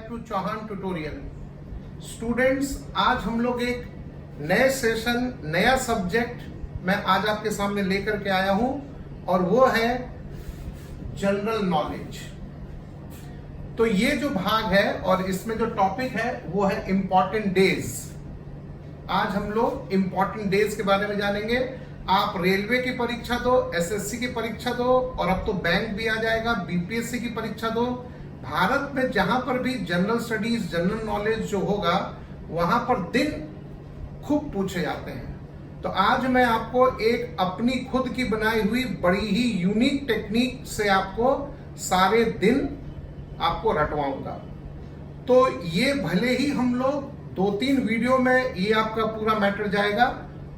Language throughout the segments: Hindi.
To Chauhan tutorial. स्टूडेंट्स, आज हम लोग एक नए सेशन, नया सब्जेक्ट मैं आज आपके सामने लेकर के आया हूं और वो है जनरल नॉलेज। तो ये जो भाग है और इसमें जो टॉपिक है वो है इंपॉर्टेंट डेज। आज हम लोग इंपॉर्टेंट डेज के बारे में जानेंगे। आप रेलवे की परीक्षा दो, एसएससी की परीक्षा दो और अब तो बैंक भी आ जाएगा, बीपीएससी की परीक्षा दो। भारत में जहां पर भी जनरल स्टडीज, जनरल नॉलेज जो होगा वहां पर दिन खूब पूछे जाते हैं। तो आज मैं आपको एक अपनी खुद की बनाई हुई बड़ी ही यूनिक टेक्निक से आपको सारे दिन आपको रटवाऊंगा। तो ये भले ही हम लोग 2-3 वीडियो में ये आपका पूरा मैटर जाएगा,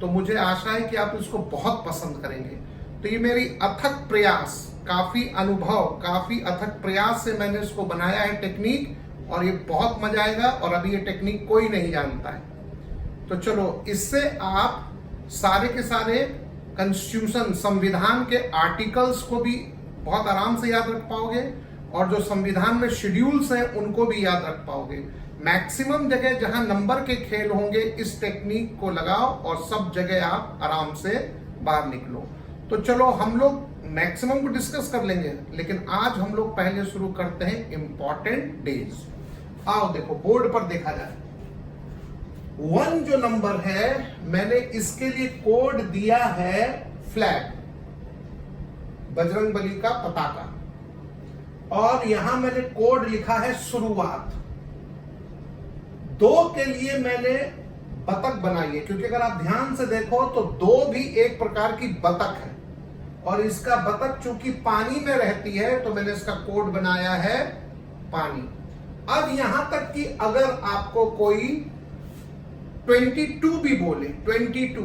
तो मुझे आशा है कि आप इसको बहुत पसंद करेंगे। तो ये मेरी अथक प्रयास, काफी अनुभव, काफी अथक प्रयास से मैंने इसको बनाया है टेक्निक, और ये बहुत मजा आएगा। और अभी ये टेक्निक कोई नहीं जानता है। तो चलो, इससे आप सारे के सारे कॉन्स्टिट्यूशन, संविधान के आर्टिकल्स को भी बहुत आराम से याद रख पाओगे और जो संविधान में शेड्यूल्स हैं उनको भी याद रख पाओगे। मैक्सिमम जगह जहां नंबर के खेल होंगे, इस टेक्निक को लगाओ और सब जगह आप आराम से बाहर निकलो। तो चलो, हम लोग मैक्सिमम को डिस्कस कर लेंगे, लेकिन आज हम लोग पहले शुरू करते हैं इंपॉर्टेंट डेज। आओ देखो, बोर्ड पर देखा जाए 1 जो नंबर है, मैंने इसके लिए कोड दिया है फ्लैग, बजरंगबली का पताका, और यहां मैंने कोड लिखा है शुरुआत। 2 के लिए मैंने बतख बनाई है, क्योंकि अगर आप ध्यान से देखो तो 2 भी एक प्रकार की बतख है, और इसका बतख चूंकि पानी में रहती है तो मैंने इसका कोड बनाया है पानी। अब यहां तक कि अगर आपको कोई 22 भी बोले, 22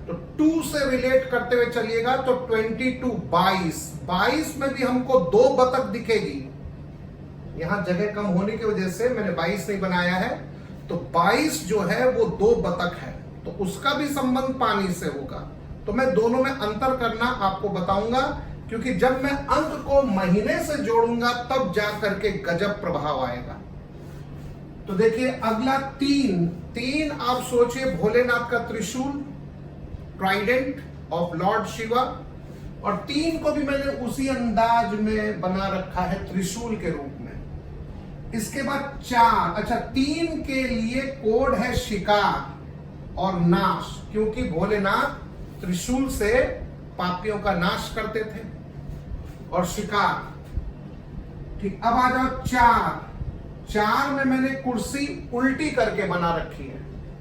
तो 2 से रिलेट करते हुए चलिएगा, तो 22 22 में भी हमको 2 बतख दिखेगी। यहां जगह कम होने की वजह से मैंने 22 नहीं बनाया है, तो 22 जो है वो 2 बतख है, तो उसका भी संबंध पानी से होगा। तो मैं दोनों में अंतर करना आपको बताऊंगा, क्योंकि जब मैं अंक को महीने से जोड़ूंगा तब जाकर के गजब प्रभाव आएगा। तो देखिए, अगला 3 आप सोचिए भोलेनाथ का त्रिशूल, ट्राइडेंट ऑफ लॉर्ड शिवा, और 3 को भी मैंने उसी अंदाज में बना रखा है त्रिशूल के रूप में। इसके बाद 4, अच्छा 3 के लिए कोड है शिकार और नाश, क्योंकि भोलेनाथ त्रिशूल से पापियों का नाश करते थे, और शिकार। ठीक, अब आ जाओ 4 में मैंने कुर्सी उल्टी करके बना रखी है।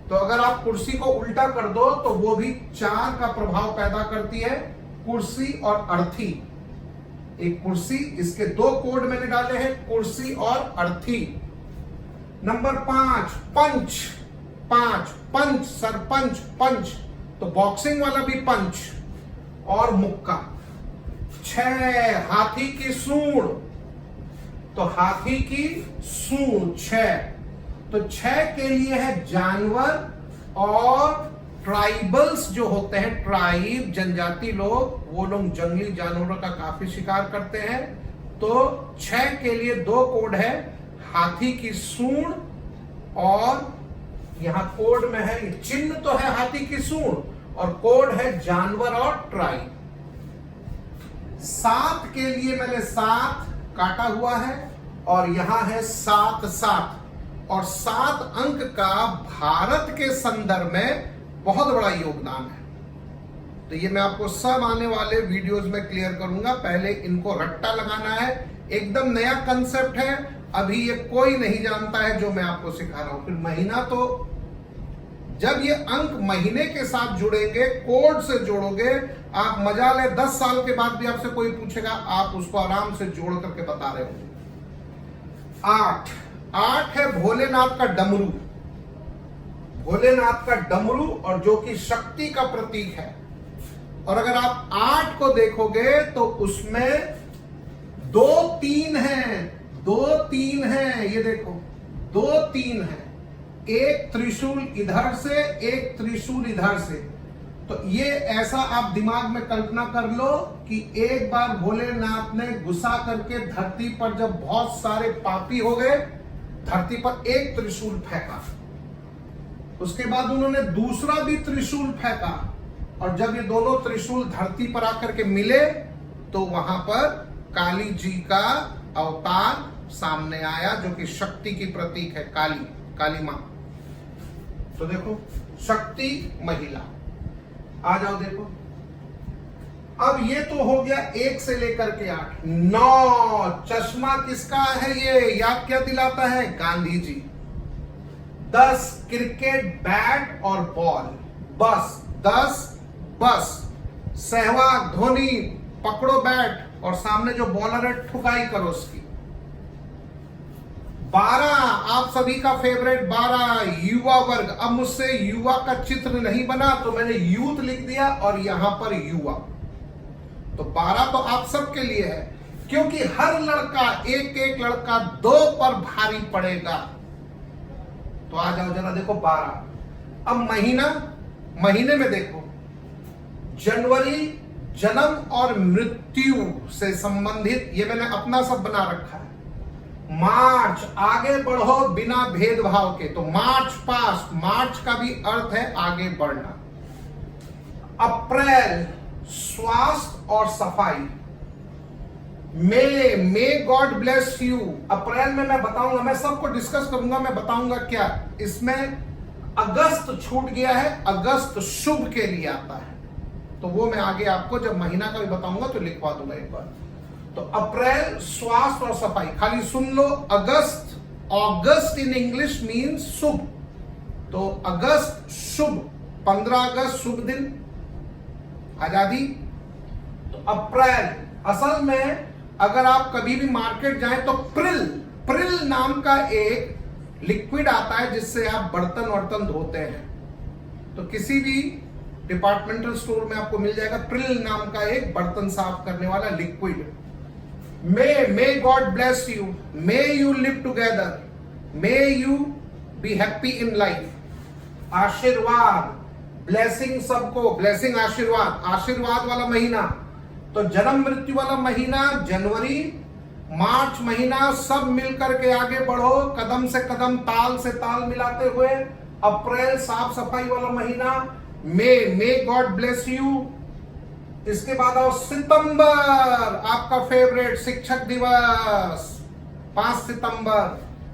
तो अगर आप कुर्सी को उल्टा कर दो तो वो भी 4 का प्रभाव पैदा करती है, कुर्सी और अर्थी। एक कुर्सी, इसके 2 कोड मैंने डाले हैं, कुर्सी और अर्थी। नंबर 5 पंच, सरपंच, पंच, तो बॉक्सिंग वाला भी पंच और मुक्का। 6 हाथी की सूंड, तो हाथी की सूंड 6, तो 6 के लिए है जानवर, और ट्राइबल्स जो होते हैं, ट्राइब जनजाति लोग, वो लोग जंगली जानवरों का काफी शिकार करते हैं। तो 6 के लिए 2 कोड है, हाथी की सूंड, और यहां कोड में है, चिन्ह तो है हाथी की सूंड और कोड है जानवर और ट्राइब। 7 के लिए मैंने 7 काटा हुआ है, और यहां है 7, और 7 अंक का भारत के संदर्भ में बहुत बड़ा योगदान है। तो ये मैं आपको सब आने वाले वीडियोस में क्लियर करूंगा। पहले इनको रट्टा लगाना है, एकदम नया कंसेप्ट है, अभी ये कोई नहीं जानता है जो मैं आपको सिखा रहा हूं। फिर महीना, तो जब ये अंक महीने के साथ जुड़ेंगे, कोड से जोड़ोगे, आप मजा ले, 10 साल के बाद भी आपसे कोई पूछेगा, आप उसको आराम से जोड़ करके बता रहे होंगे। 8 है भोलेनाथ का डमरू, भोलेनाथ का डमरू, और जो कि शक्ति का प्रतीक है। और अगर आप 8 को देखोगे तो उसमें 2-3 हैं, ये देखो 2-3 है, एक त्रिशूल इधर से, एक त्रिशूल इधर से। तो ये ऐसा आप दिमाग में कल्पना कर लो कि एक बार भोलेनाथ ने गुस्सा करके धरती पर जब बहुत सारे पापी हो गए, धरती पर एक त्रिशूल फेंका, उसके बाद उन्होंने दूसरा भी त्रिशूल फेंका, और जब ये दोनों त्रिशूल धरती पर आकर के मिले तो वहां पर काली जी का अवतार सामने आया, जो कि शक्ति की प्रतीक है, काली मां। तो देखो, शक्ति महिला। आ जाओ देखो, अब ये तो हो गया 1 से लेकर के 8। 9 चश्मा किसका है? ये याद क्या दिलाता है? गांधी जी। 10 क्रिकेट बैट और बॉल, बस 10 बस। सहवाग, धोनी, पकड़ो बैट और सामने जो बॉलर है ठुकाई करो उसकी। 12 आप सभी का फेवरेट 12 युवा वर्ग। अब मुझसे युवा का चित्र नहीं बना तो मैंने यूथ लिख दिया और यहां पर युवा। तो 12 तो आप सबके लिए है, क्योंकि हर लड़का, एक एक लड़का 2 पर भारी पड़ेगा। तो आ जाओ जरा देखो 12। अब महीने में देखो, जनवरी जन्म और मृत्यु से संबंधित, ये मैंने अपना सब बना रखा है। मार्च, आगे बढ़ो बिना भेदभाव के, तो मार्च पास्ट, मार्च का भी अर्थ है आगे बढ़ना। अप्रैल, स्वास्थ्य और सफाई। May God bless you. अप्रैल में मैं बताऊंगा, मैं सबको डिस्कस करूंगा, मैं बताऊंगा क्या इसमें। अगस्त छूट गया है, अगस्त शुभ के लिए आता है, तो वो मैं आगे आपको जब महीना का भी बताऊंगा तो लिखवा दूंगा एक बार। तो अप्रैल स्वास्थ्य और सफाई, खाली सुन लो। अगस्त, अगस्त इन इंग्लिश मीन्स शुभ, तो अगस्त शुभ, 15 अगस्त शुभ दिन, आजादी। तो अप्रैल, असल में अगर आप कभी भी मार्केट जाएं तो प्रिल नाम का एक लिक्विड आता है जिससे आप बर्तन वर्तन धोते हैं। तो किसी भी डिपार्टमेंटल स्टोर में आपको मिल जाएगा प्रिल नाम का एक बर्तन साफ करने वाला liquid. May God bless you, may you live together, may you be happy in life. आशीर्वाद, ब्लेसिंग सबको, ब्लेसिंग आशीर्वाद, आशीर्वाद वाला महीना। तो जन्म मृत्यु वाला महीना जनवरी, मार्च महीना, सब मिलकर के आगे बढ़ो, कदम से कदम, ताल से ताल मिलाते हुए। अप्रैल साफ सफाई वाला महीना। मे गॉड ब्लेस यू। इसके बाद आओ सितंबर, आपका फेवरेट शिक्षक दिवस, 5 सितंबर।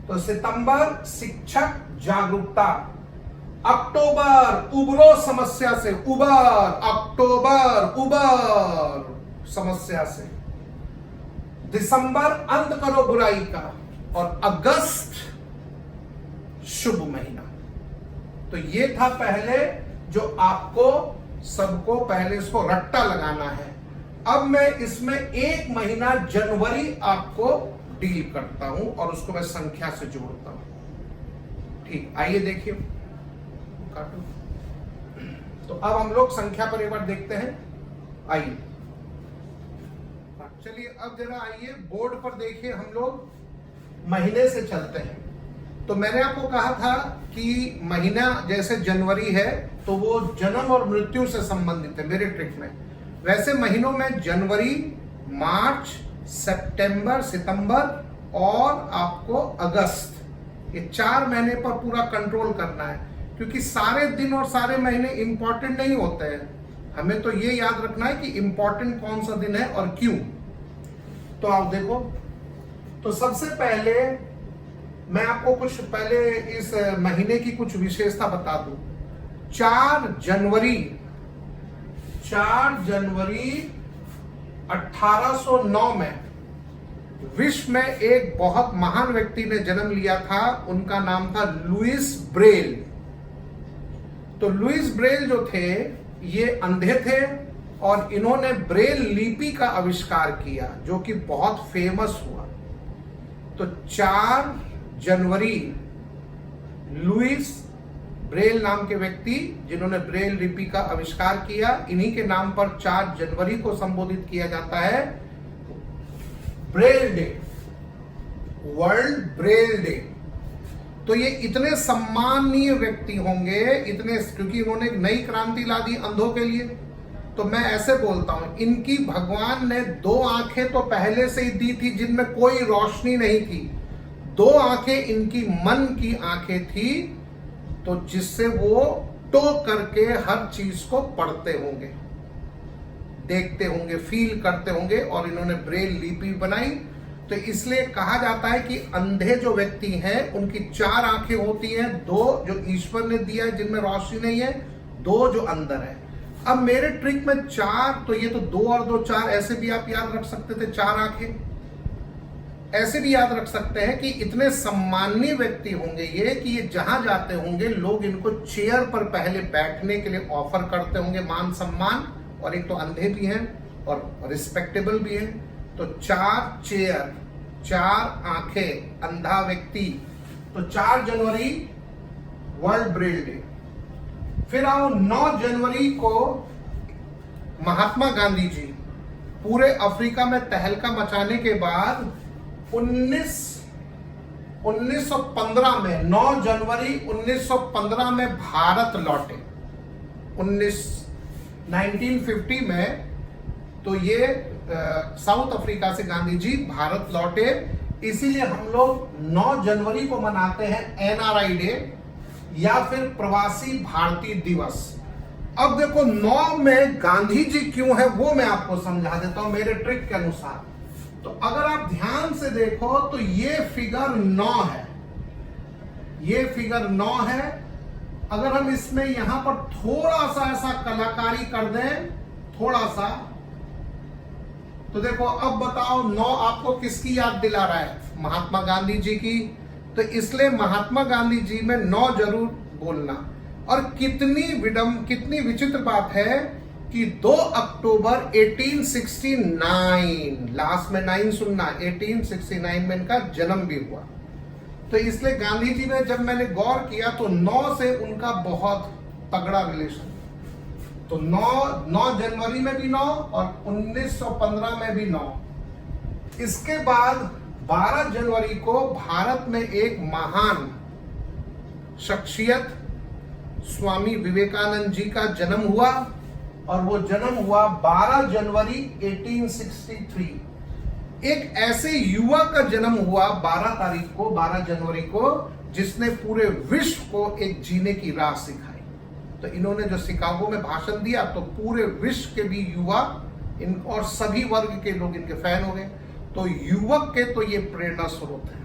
तो सितंबर शिक्षक जागरूकता। अक्टूबर, उबरो समस्या से, अक्टूबर उबर समस्या से। दिसंबर, अंत करो बुराई का। और अगस्त शुभ महीना। तो ये था पहले जो आपको सबको पहले इसको रट्टा लगाना है। अब मैं इसमें एक महीना जनवरी आपको डील करता हूं और उसको मैं संख्या से जोड़ता हूं। ठीक, आइए देखिए, काटो। तो अब हम लोग संख्या पर एक बार देखते हैं। आइए, चलिए अब जरा आइए बोर्ड पर देखिए, हम लोग महीने से चलते हैं। तो मैंने आपको कहा था कि महीना जैसे जनवरी है तो वो जन्म और मृत्यु से संबंधित है मेरे ट्रिक में। वैसे महीनों में जनवरी, मार्च, सितंबर, और आपको अगस्त, ये 4 महीने पर पूरा कंट्रोल करना है, क्योंकि सारे दिन और सारे महीने इंपॉर्टेंट नहीं होते हैं। हमें तो ये याद रखना है कि इंपॉर्टेंट कौन सा दिन है और क्यों। तो आप देखो, तो सबसे पहले मैं आपको कुछ पहले इस महीने की कुछ विशेषता बता दूं। 4 जनवरी 1809 में विश्व में एक बहुत महान व्यक्ति ने जन्म लिया था, उनका नाम था लुईस ब्रेल। तो लुईस ब्रेल जो थे ये अंधे थे और इन्होंने ब्रेल लिपि का आविष्कार किया जो कि बहुत फेमस हुआ। तो 4 जनवरी लुईस ब्रेल नाम के व्यक्ति जिन्होंने ब्रेल लिपि का आविष्कार किया, इन्हीं के नाम पर 4 जनवरी को संबोधित किया जाता है Braille day, world Braille day. तो ये इतने सम्माननीय व्यक्ति होंगे, इतने, क्योंकि इन्होंने एक नई क्रांति ला दी अंधों के लिए। तो मैं ऐसे बोलता हूं, इनकी भगवान ने 2 आंखें तो पहले से ही दी थी जिनमें कोई रोशनी नहीं थी। दो आंखें इनकी मन की आंखें थी, तो जिससे वो टो करके हर चीज को पढ़ते होंगे, देखते होंगे, फील करते होंगे, और इन्होंने ब्रेल लिपि बनाई। तो इसलिए कहा जाता है कि अंधे जो व्यक्ति हैं उनकी चार आंखें होती हैं, दो जो ईश्वर ने दिया है जिनमें रोशनी नहीं है, दो जो अंदर है। अब मेरे ट्रिक में चार, तो ये तो 2 और 2 4, ऐसे भी आप याद रख सकते थे, 4 आंखें। ऐसे भी याद रख सकते हैं कि इतने सम्माननीय व्यक्ति होंगे ये, कि ये जहां जाते होंगे लोग इनको चेयर पर पहले बैठने के लिए ऑफर करते होंगे, मान सम्मान। और एक तो अंधे भी हैं और रिस्पेक्टेबल भी हैं, तो 4 चेयर, 4 आंखें, अंधा व्यक्ति। तो 4 जनवरी वर्ल्ड ब्रेल डे। फिर आओ 9 जनवरी को महात्मा गांधी जी पूरे अफ्रीका में तहलका मचाने के बाद 1915 में, 9 जनवरी 1915 में भारत लौटे। 1950 में तो ये साउथ अफ्रीका से गांधी जी भारत लौटे। इसीलिए हम लोग 9 जनवरी को मनाते हैं एनआरआई डे या फिर प्रवासी भारतीय दिवस। अब देखो 9 में गांधी जी क्यों है वो मैं आपको समझा देता हूं मेरे ट्रिक के अनुसार। तो अगर आप ध्यान से देखो तो ये फिगर 9 है, ये फिगर 9 है। अगर हम इसमें यहां पर थोड़ा सा ऐसा कलाकारी कर दें, थोड़ा सा, तो देखो अब बताओ 9 आपको किसकी याद दिला रहा है? महात्मा गांधी जी की। तो इसलिए महात्मा गांधी जी में 9 जरूर बोलना। और कितनी विचित्र बात है कि 2 अक्टूबर 1869, लास्ट में 9 सुनना, 1869 में इनका जन्म भी हुआ। तो इसलिए गांधी जी में जब मैंने गौर किया तो 9 से उनका बहुत तगड़ा रिलेशन। तो 9 जनवरी में भी 9 और 1915 में भी 9। इसके बाद 12 जनवरी को भारत में एक महान शख्सियत स्वामी विवेकानंद जी का जन्म हुआ, और वो जन्म हुआ 12 जनवरी 1863। एक ऐसे युवा का जन्म हुआ 12 जनवरी को, जिसने पूरे विश्व को एक जीने की राह सिखाई। तो इन्होंने जो शिकागो में भाषण दिया तो पूरे विश्व के भी युवा इन और सभी वर्ग के लोग इनके फैन हो गए। तो युवक के तो ये प्रेरणा स्रोत है।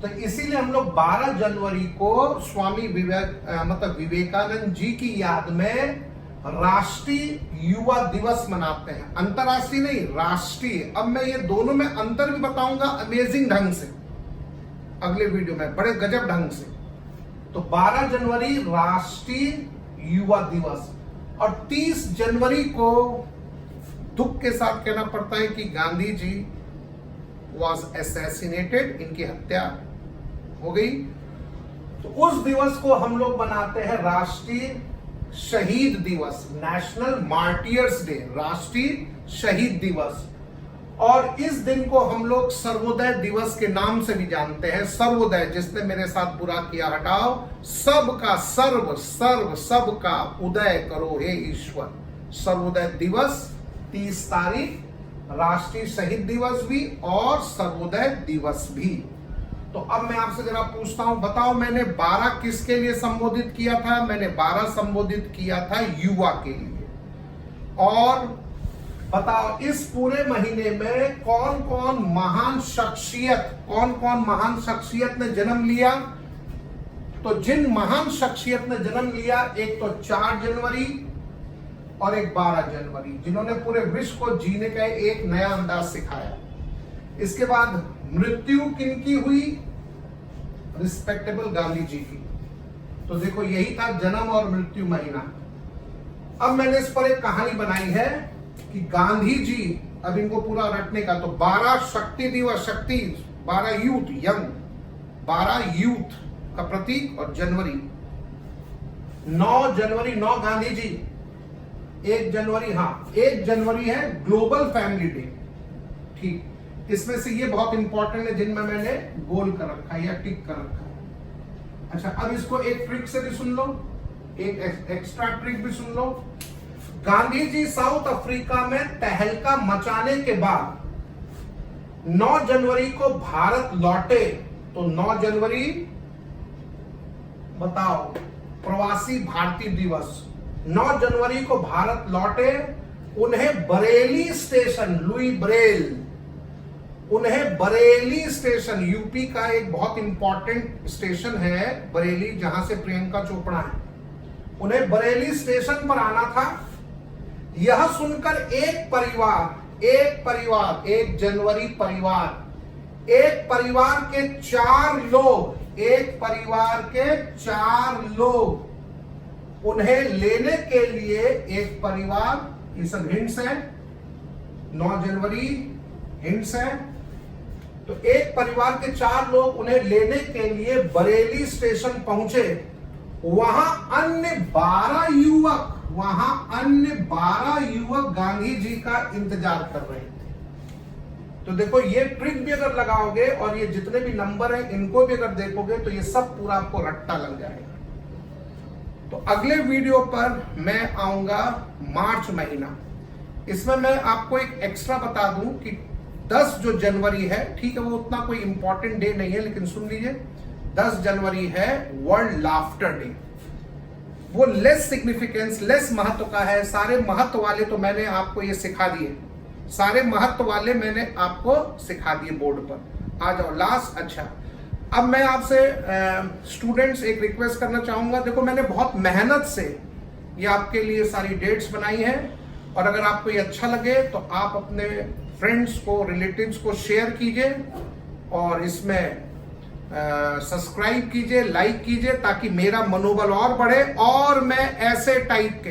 तो इसीलिए हम लोग 12 जनवरी को स्वामी विवेकानंद जी की याद में राष्ट्रीय युवा दिवस मनाते हैं। अंतरराष्ट्रीय नहीं, राष्ट्रीय। अब मैं ये दोनों में अंतर भी बताऊंगा अमेजिंग ढंग से अगले वीडियो में, बड़े गजब ढंग से। तो 12 जनवरी राष्ट्रीय युवा दिवस। और 30 जनवरी को दुख के साथ कहना पड़ता है कि गांधी जी वॉज असैसिनेटेड, इनकी हत्या हो गई। तो उस दिवस को हम लोग मनाते हैं राष्ट्रीय शहीद दिवस, नेशनल मार्टियर्स डे, राष्ट्रीय शहीद दिवस। और इस दिन को हम लोग सर्वोदय दिवस के नाम से भी जानते हैं। सर्वोदय, जिसने मेरे साथ बुरा किया हटाओ, सबका सर्व सर्व सबका उदय करो हे ईश्वर। सर्वोदय दिवस 30 तारीख, राष्ट्रीय शहीद दिवस भी और सर्वोदय दिवस भी। तो अब मैं आपसे जरा पूछता हूं, बताओ मैंने 12 किसके लिए संबोधित किया था? मैंने 12 संबोधित किया था युवा के लिए। और बताओ इस पूरे महीने में कौन कौन महान शख्सियत ने जन्म लिया? तो जिन महान शख्सियत ने जन्म लिया, एक तो 4 जनवरी और एक 12 जनवरी, जिन्होंने पूरे विश्व को जीने का एक नया अंदाज सिखाया। इसके बाद मृत्यु किनकी हुई? रिस्पेक्टेबल गांधी जी की। तो देखो यही था जन्म और मृत्यु महीना। अब मैंने इस पर एक कहानी बनाई है कि गांधी जी, अब इनको पूरा रटने का, तो 12 शक्ति दिवस, शक्ति 12 यूथ, यंग 12 यूथ का प्रतीक, और जनवरी 9 जनवरी 9 गांधी जी। 1 जनवरी, हाँ 1 जनवरी है ग्लोबल फैमिली डे। ठीक, इसमें से ये बहुत इंपॉर्टेंट है जिनमें मैंने गोल कर रखा है या टिक कर रखा है। अच्छा, अब इसको एक ट्रिक से भी सुन लो, एक एक्स्ट्रा ट्रिक भी सुन लो। गांधी जी साउथ अफ्रीका में तहलका मचाने के बाद 9 जनवरी को भारत लौटे, तो 9 जनवरी बताओ प्रवासी भारतीय दिवस। 9 जनवरी को भारत लौटे, उन्हें बरेली स्टेशन, लुई ब्रेल, उन्हें बरेली स्टेशन, यूपी का एक बहुत इंपॉर्टेंट स्टेशन है बरेली, जहां से प्रियंका चोपड़ा है, उन्हें बरेली स्टेशन पर आना था। यह सुनकर एक जनवरी परिवार, एक परिवार के 4 लोग, एक परिवार के 4 लोग उन्हें लेने के लिए, एक परिवार, ये सब हिंट्स है, 9 जनवरी हिंट्स है, तो एक परिवार के 4 लोग उन्हें लेने के लिए बरेली स्टेशन पहुंचे। वहां अन्य 12 युवक गांधी जी का इंतजार कर रहे थे। तो देखो ये ट्रिक भी अगर लगाओगे और ये जितने भी नंबर हैं इनको भी अगर देखोगे तो ये सब पूरा आपको रट्टा लग जाएगा। तो अगले वीडियो पर मैं आऊंगा मार्च महीना। इसमें मैं आपको एक एक्स्ट्रा बता दूं कि 10 जो जनवरी है, ठीक है, वो उतना कोई इंपॉर्टेंट डे नहीं है, लेकिन सुन लीजिए 10 जनवरी है वर्ल्ड लाफ्टर डे। वो लेस सिग्निफिकेंस, लेस महत्व का है। सारे महत्व वाले तो मैंने आपको ये सिखा दिए, सारे महत्व वाले मैंने आपको सिखा दिए बोर्ड पर। आ जाओ लास्ट। अच्छा, अब मैं आपसे स्टूडेंट्स एक रिक्वेस्ट करना चाहूंगा। देखो मैंने बहुत मेहनत से ये आपके लिए सारी डेट्स बनाई हैं, और अगर आपको ये अच्छा लगे तो आप अपने फ्रेंड्स को, रिलेटिव्स को शेयर कीजिए, और इसमें सब्सक्राइब कीजिए, लाइक कीजिए, ताकि मेरा मनोबल और बढ़े, और मैं ऐसे टाइप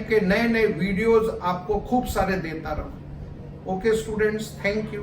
के नए नए वीडियोस आपको खूब सारे देता रहूं। Okay students, thank you.